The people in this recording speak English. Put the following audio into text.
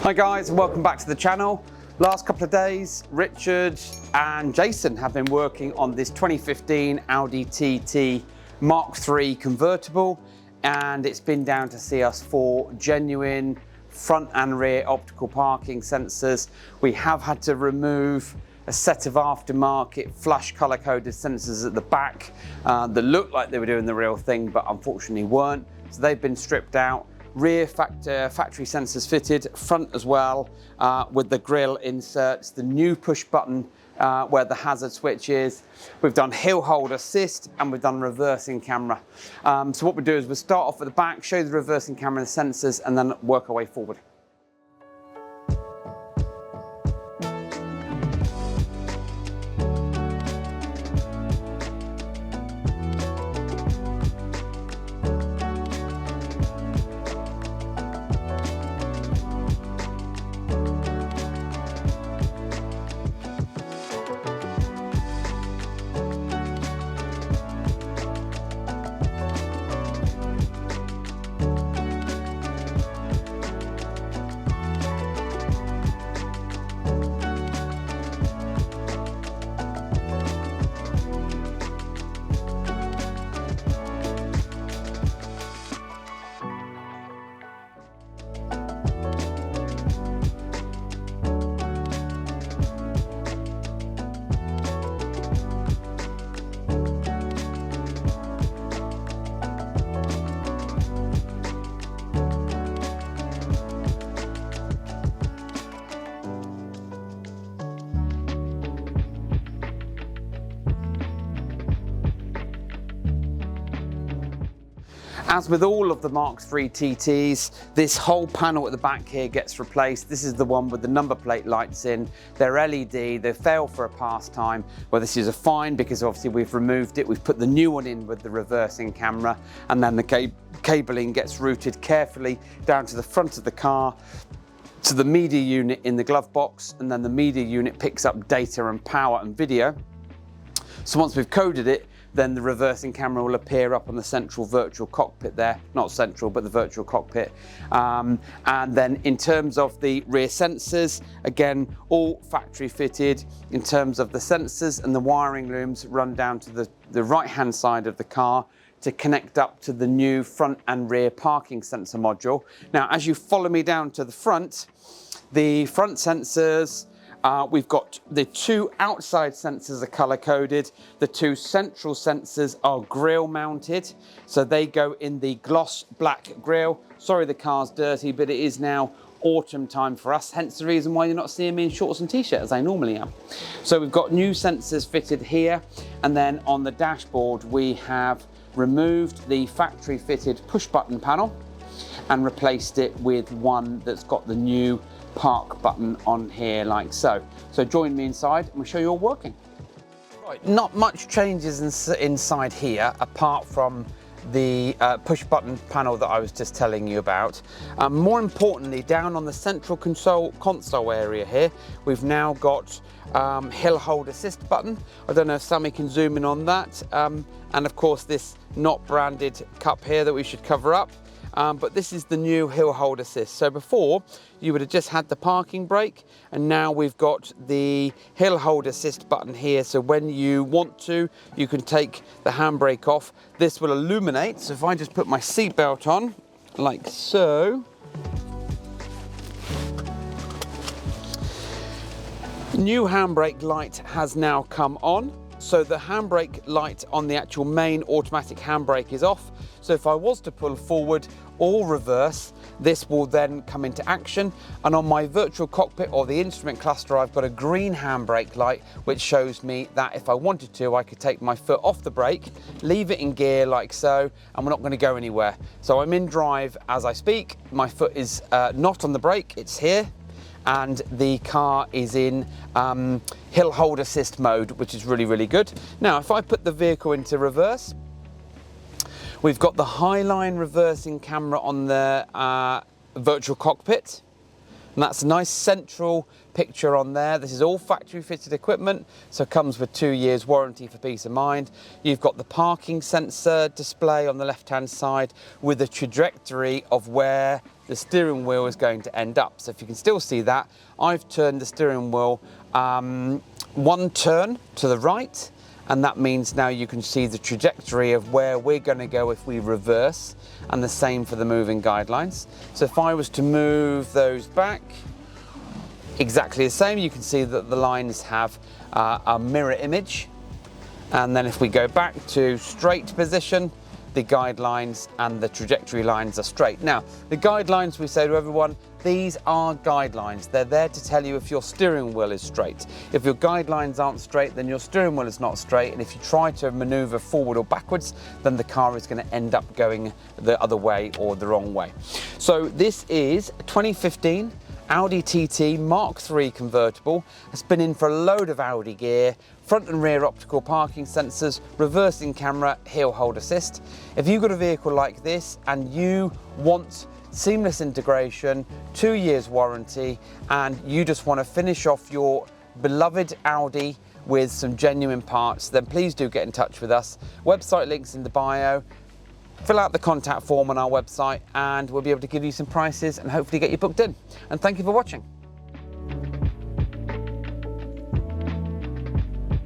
Hi guys, and welcome back to the channel. Last couple of days, Richard and Jason have been working on this 2015 Audi TT Mk3 convertible, and it's been down to see us for genuine front and rear optical parking sensors. We have had to remove a set of aftermarket flush color coded sensors at the back that looked like they were doing the real thing, but unfortunately weren't. So they've been stripped out. Rear factory sensors fitted, front as well, with the grille inserts, the new push button where the hazard switch is. We've done hill hold assist and we've done reversing camera. So what we do is we'll start off at the back, show the reversing camera and the sensors, and then work our way forward. As with all of the Mk3 TTs, this whole panel at the back here gets replaced. This is the one with the number plate lights in. They're LED, they fail for a pastime. Well, this is a fine because obviously we've removed it. We've put the new one in with the reversing camera, and then the cabling gets routed carefully down to the front of the car, to the media unit in the glove box, and then the media unit picks up data and power and video. So once we've coded it, then the reversing camera will appear up on the central virtual cockpit there. Not central, but the virtual cockpit. And then in terms of the rear sensors, again, all factory fitted. In terms of the sensors and the wiring looms run down to the right-hand side of the car to connect up to the new front and rear parking sensor module. Now, as you follow me down to the front sensors, we've got the two outside sensors are color coded. The two central sensors are grille mounted. So they go in the gloss black grille. Sorry, the car's dirty, but it is now autumn time for us. Hence the reason why you're not seeing me in shorts and t-shirt as I normally am. So we've got new sensors fitted here. And then on the dashboard, we have removed the factory fitted push button panel and replaced it with one that's got the new park button on here like so. So join me inside and we'll show you all working. Right, not much changes inside here apart from the push button panel that I was just telling you about. More importantly, down on the central console area here, we've now got hill hold assist button. I don't know if Sammy can zoom in on that. And of course this not branded cup here that we should cover up. But this is the new hill hold assist. So before you would have just had the parking brake, and now we've got the hill hold assist button here. So when you want to, you can take the handbrake off. This will illuminate. So if I just put my seatbelt on like so, new handbrake light has now come on. So the handbrake light on the actual main automatic handbrake is off. So if I was to pull forward or reverse, this will then come into action. And on my virtual cockpit or the instrument cluster, I've got a green handbrake light, which shows me that if I wanted to, I could take my foot off the brake, leave it in gear like so, and we're not going to go anywhere. So I'm in drive as I speak. My foot is not on the brake, it's here. And the car is in hill hold assist mode, which is really, really good. Now, if I put the vehicle into reverse, we've got the highline reversing camera on the virtual cockpit. And that's a nice central picture on there. This is all factory fitted equipment, so it comes with 2 years warranty for peace of mind. You've got the parking sensor display on the left hand side with a trajectory of where the steering wheel is going to end up. So if you can still see that, I've turned the steering wheel one turn to the right, and that means now you can see the trajectory of where we're going to go if we reverse, and the same for the moving guidelines. So if I was to move those back, exactly the same. You can see that the lines have a mirror image, and then if we go back to straight position, the guidelines and the trajectory lines are straight. Now, the guidelines, we say to everyone, these are guidelines. They're there to tell you if your steering wheel is straight. If your guidelines aren't straight, then your steering wheel is not straight. And if you try to maneuver forward or backwards, then the car is going to end up going the other way or the wrong way. So this is 2015 Audi TT Mk3 convertible. It's been in for a load of Audi gear, front and rear optical parking sensors, reversing camera, hill hold assist. If you've got a vehicle like this and you want seamless integration, 2 years warranty, and you just want to finish off your beloved Audi with some genuine parts, then please do get in touch with us. Website links in the bio. Fill out the contact form on our website and we'll be able to give you some prices and hopefully get you booked in. And thank you for watching.